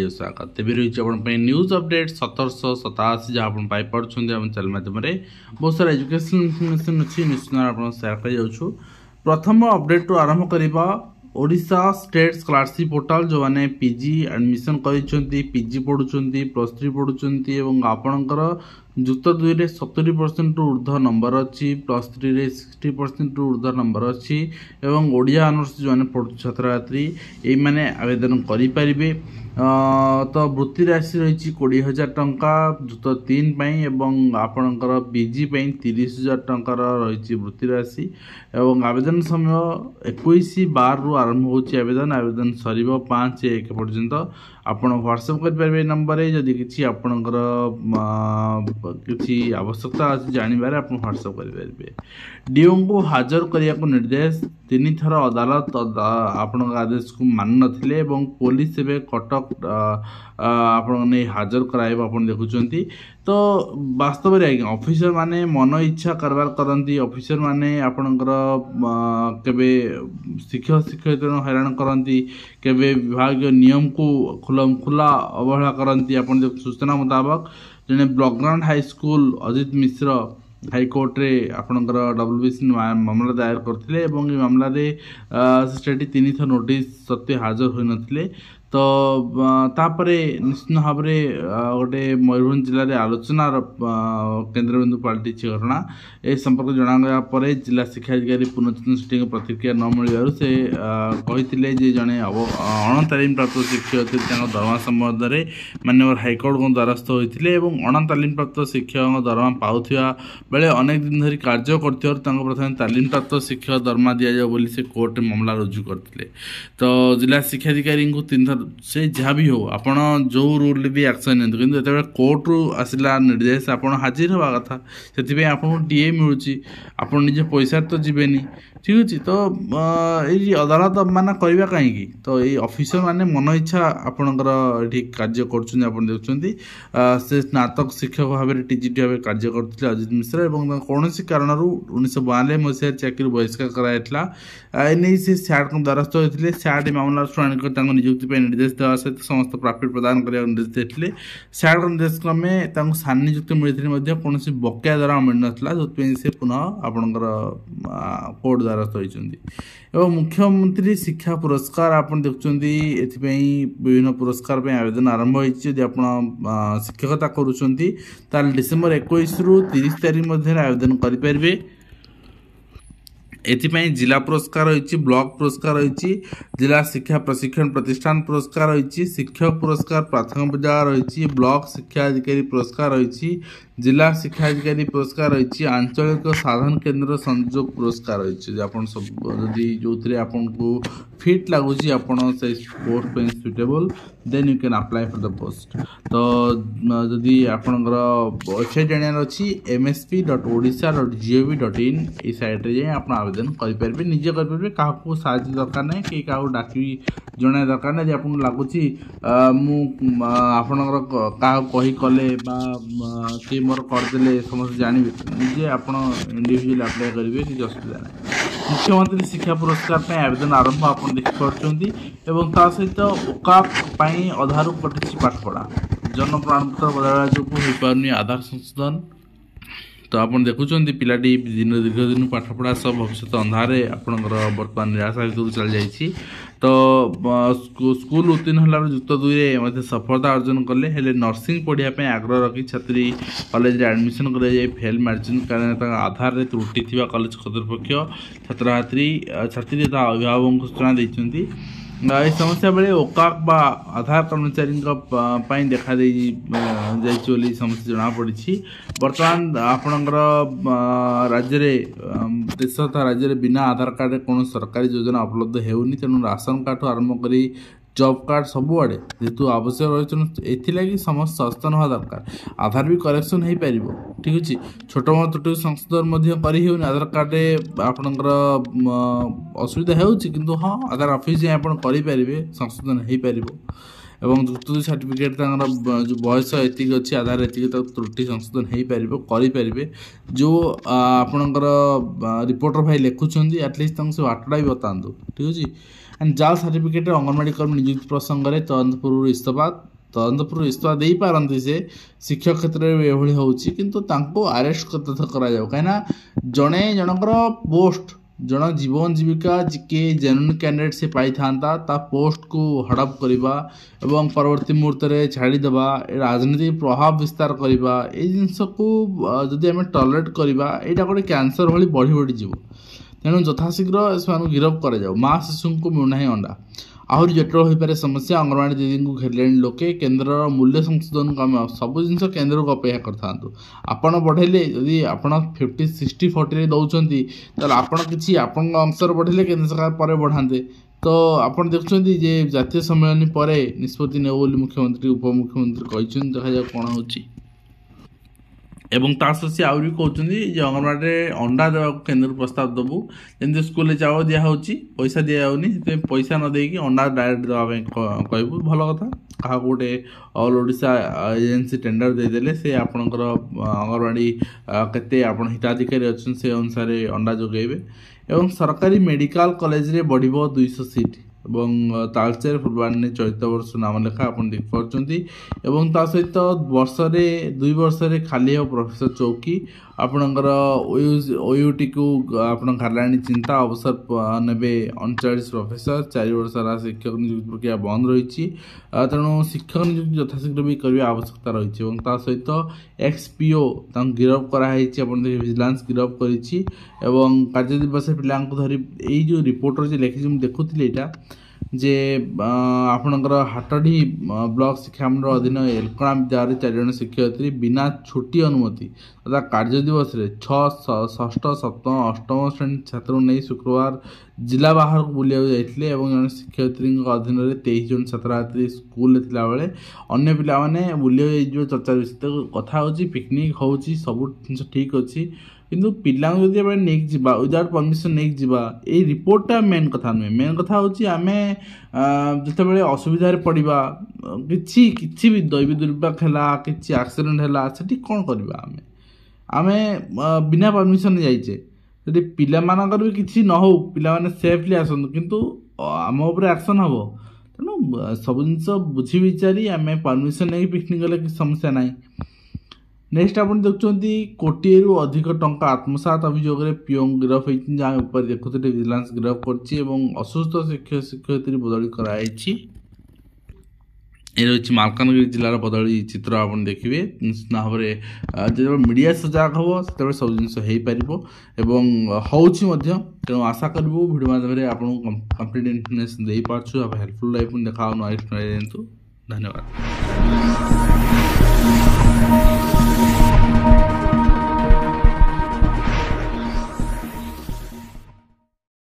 स्वागत तेज रही news update 1787 जहाँ आप पाइपुं आम चैनल मध्यम बहुत सारा एजुकेशनल इनफर्मेशन अच्छी निश्चित आप सेयार कर प्रथम अपडेट टू आरंभ करवा ओडिशा स्टेट स्कॉलरशिप पोर्टल जो मैंने पीजी एडमिशन कर पीजी पढ़ुंट प्लस 3 पढ़ुंट आपणकर जुक्त 2 रे 70% रु ऊर्ध्व नंबर अच्छी प्लस 3 रे 60% रु ऊर्ध्व नंबर अच्छी एवं ओडिया ऑनर्स जो मैंने पढ़ु छात्र छात्री ये मैंने आवेदन करें तो वृत्ति राशि रही 20,000 टंका जुक्त 3 एवं आपणकर पीजी 30,000 टंकार रही वृत्ति राशि एवं आवेदन समय 21/12 रु आरंभ होची आवेदन सर 5/1 पर्यंत आपण व्हाट्सएप करें नंबर जदि किसी आपणकर किसी आवश्यकता अच्छी जानवर आप व्हाट्सएप करेंगे डीओ को हाजर करने को निर्देश 3 थर अदालत आपण आदेश को मान नथिले एवं पुलिस एवं कटक आपण हाजर कराइब आप देखुं तो वास्तव में आज्ञा ऑफिसर माने मन इच्छा कारबार करती ऑफिसर माने आपणकर केबे शिक्षक शिक्षयित्री हैरान करती केबे विभाग नियम को खुला अवहेला करती आपण सूचना मुताबक जने ब्लॉकग्राउंड हाई स्कूल अजित मिश्र हाईकोर्ट रे आपणकर डब्ल्यूबीसी मामला दायर करथिले एवं ये मामला रे सेठी 3 थर नोटिस सत्य हाजर होई नथिले तो तापरे निश्चित भाव में गोटे मयूरभंज जिले में आलोचनार केन्द्रबिंदु पलटि घटना ए संपर्क जनाया पर जिला शिक्षा अधिकारी पूर्णचंद्र सेठी प्रतिक्रिया न मिलवर से कहते जड़े अणतालीम प्राप्त शिक्षयित्री दरमा संबंध में माननीय हाईकोर्ट को द्वारस्थ होते अणतालीम प्राप्त शिक्षक दरमा पाउथिबा बेले अनेक दिन धरी कार्य कर प्रथम तालीम प्राप्त शिक्षक दरमा दि जाए से कोर्ट मामला रुजु करते तो जिला शिक्षा अधिकारी को 3 थर से जहाँ भी हो आपण जो रूल भी एक्शन नि कि जो कोर्ट रु आसला निर्देश आप हाजिर हवा कथा से आपको डीए मिलूँ आप निजे पैसा तो जीवेनी ठीक अच्छे तो ये अदालत माना करवा कहीं तो ये ऑफिसर माने मन इच्छा आपणकर ये कार्य कर स्नातक शिक्षक भाव में टीजीटी भाव कार्य करते अजित मिश्र और कौन कारण 1992 मसीह चाकरी बहिष्कार कराइला एने से सैट द्वारस्थ होते सैट मामला शुणी नियुक्ति निर्देश देवा सहित समस्त प्राप्य प्रदान करने निर्देश देते सैट निर्देश क्रमे सानी नियुक्ति मिलती कौन बकेया द्वारा मिल नाला जो से पुनः आपणकर कोर्ट द्वारस्थ होती एवं मुख्यमंत्री शिक्षा पुरस्कार आप देखुं विभिन्न पुरस्कार पर आवेदन आरंभ होती आप शिक्षकता करुँच डिसेम्बर 21 रु 30 तारीख मध्य आवेदन करेंगे एथिपाई जिला पुरस्कार रही ब्लॉक पुरस्कार रही जिला शिक्षा प्रशिक्षण प्रतिष्ठान पुरस्कार रही शिक्षक पुरस्कार प्राथमिक विद्यालय रही ब्लॉक शिक्षा अधिकारी पुरस्कार रही जिला शिक्षा अधिकारी पुरस्कार रही आंचलिक साधन केन्द्र संयोग पुरस्कार रही आप जो थे आपको फिट लगुच से पोस्ट पे suitable then you can apply for the post तो जदि आपणकर वेबसाइट जानार अच्छी msp.odisha.gov.in ये साइट जाए आप आवेदन करेंगे निजे करेंगे क्या साहय दरकार ना कि डाकी जन दरकार ना आपको लगुच आपणकर कले कि मोर करदे समस्त जानवे निजे आप इंडिविजुअल अप्लाई करेंगे किसी असुविधा ना मुख्यमंत्री शिक्षा पुरस्कार पर आवेदन आरंभ आप देखिपी और ता सहित ओकाप अधारू कटुची पाठपढ़ा जन प्रमाणपत्र बदला जो हो पारनी आधार संशोधन तो आप देखुं पिलाटी दीर्घ दिन पाठपढ़ा सब भविष्य अंधारे आपंकर बर्तमान निराशा भितर चल जाइए तो स्कूल उत्तीर्ण होला जुक्त 2 रे सफलता अर्जन कले हेले नर्सिंग पढ़ाई आग्रह रखी छात्री कॉलेज एडमिशन कराई फेल मार्जिन कारण आधार रे त्रुटि थिबा कॉलेज कर्तृपक्ष छात्र छात्री तथा अभिभावक सूचना देइछन्ती ये समस्या बेले ओकाक बा आधार कर्मचारी देखा जाइए समस्या जना पड़ी बर्तमान आपणकर राज्य देश तथा राज्य बिना आधार कार्ड कौन सरकारी योजना उपलब्ध होनी तेणु राशन कार्ड आरंभ कर जॉब कार्ड सबुआड़े जेहेतु आवश्यक रही एथिलागि समस्त सचेतन हवा दरकार आधार भी करेक्शन हो पार ठीक अच्छे छोट मोट त्रुटि संशोधन कर आधार कार्ड आपणकर असुविधा हो हाँ आधार ऑफिस जाए आप संशोधन हो पार एवं जुक्त सर्टिफिकेट जो बयस एतिक अच्छी आधार एतिक त्रुटि संशोधन हो पारे जो आपणकर रिपोर्टर भाई लिखुंट एटलिस्ट से बाटटा भी बतातु ठीक अच्छे एंड जाल सर्टिफिकेट अंगनवाड़ी कर्मी नियुक्ति प्रसंग में तदंत पूर्व इस्तफा दे पारती से शिक्षक क्षेत्र में ये होची किंतु तांको अरेस्ट करा कहीं जड़े जनकर पोस्ट जन जीवन जीविका के जेन्युइन कैंडिडेट से पाई था पोस्ट को हड़प करवा एवं परवर्ती मुहूर्त में छाड़ीदेवा राजनीतिक प्रभाव विस्तार करवा ये जिनस को जदि आम टलरेट करवा यहाँ गोटे कैंसर भाई बढ़ी बढ़ी जीव तेणु यथाशीघ्र से गिरफ्त कर माँ शिशु को मिलूना अंडा आहरी जटिल हो पारे समस्या अंगनवाड़ी दीदी को घेरले लोके केन्द्र मूल्य संशोधन को आम सब जिन केन्द्र को अपेक्षा करता आपण बढ़ेले जदि आप 50-60-40 दौरान तो आपड़ कि अंशर बढ़ेले केन्द्र सरकार पर बढ़ाते तो आप देखुं जे जातीय सम्मेलन पर निष्पत्ति ने मुख्यमंत्री उपमुख्यमंत्री कहते देखा जाए कौन हो एवं सी आहरी कहते अंगनवाड़ी अंडा देवा केन्द्र प्रस्ताव दबू जमी स्कूल चाउल दिखाई पैसा दिखाऊनी पैसा न देकी अंडा डायरेक्ट देवाई कहबू भल कथा क्या गोटे ऑल ओडिशा एजेंसी टेंडर देदेले से आपणकर अंगनवाड़ी केते आपण हिताधिकारी अच्छे से अनुसार अंडा जोगेबे एवं सरकारी मेडिकल कॉलेज रे बढ़िबो 200 सीट एवं तालचेर फुलबाणी चलित वर्ष नाम लेखा आप देखिपुंट एवं ता सहित वर्ष 2 वर्ष खाली हो प्रोफेसर चौकी आपणकर ओयूटी को आप चिंता अवसर ने 39 प्रोफेसर 4 वर्ष शिक्षक नियुक्ति प्रक्रिया बंद रही तेणु शिक्षक नियुक्ति यथाशीघ्र भी करने आवश्यकता रही सहित एक्सपीओ गिरफ्त कराई विजिलेंस गिरफ्त कर कार्य दिवस पिला धरी यही जो रिपोर्टर लिखी देखुली यहाँ जे आपणकर हाटडी ब्लॉक शिक्षा मंडल अधीन एलकणा विद्यालय 4 जन शिक्षयित्री बिना छुट्टी अनुमति तथा कार्य दिवस 6, 6, 7, 8 श्रेणी छात्र नहीं शुक्रवार जिला बाहर को बुलिया जाते जन शिक्षयित्री अधीन 23 जन छात्री स्कूल थिला बेले अन्य पिला माने बुलिया चर्चा विषय कथा हो पिकनिक हो सब ठीक अच्छी किंतु पिला जदि नहीं जावा विदाउट परमिशन नहीं जावा ये रिपोर्टा मेन कथा नुहे मेन कथा हूँ आम जिते असुविधा पड़ा कि भी दैवी दुर्भाग्य है कि एक्सीडेंट है से कौन करवा आम बिना परमिशन जाइए जदि पिला मानकर भी किसी न हो पिला माने सेफली आसतु किंतु आम उपर एक्शन हम तेणु सब जिन बुझी विचारी आम परमिशन नहीं पिकनिक गले कि समस्या ना नेक्स्ट आप देखुं कोटिए अधिक टंका आत्मसात अभियोग पीओ गिरफ होती जहाँ ऊपर देखुते विजिलेंस गिरफ कर असुस्थ शिक्षक शिक्षयित्री बदली कराई ये रही मालकानगिरी जिलार बदली चित्र आप देखिए निश्चित भाव में जो मीडिया सजग हम से सब जिन हो तेणु आशा करूँ भिडियो माध्यम आपको कंप्लीट इनफर्मेशन दे पार्छु हेल्पफुल लाइफ देखा नेक्स्ट धन्यवाद।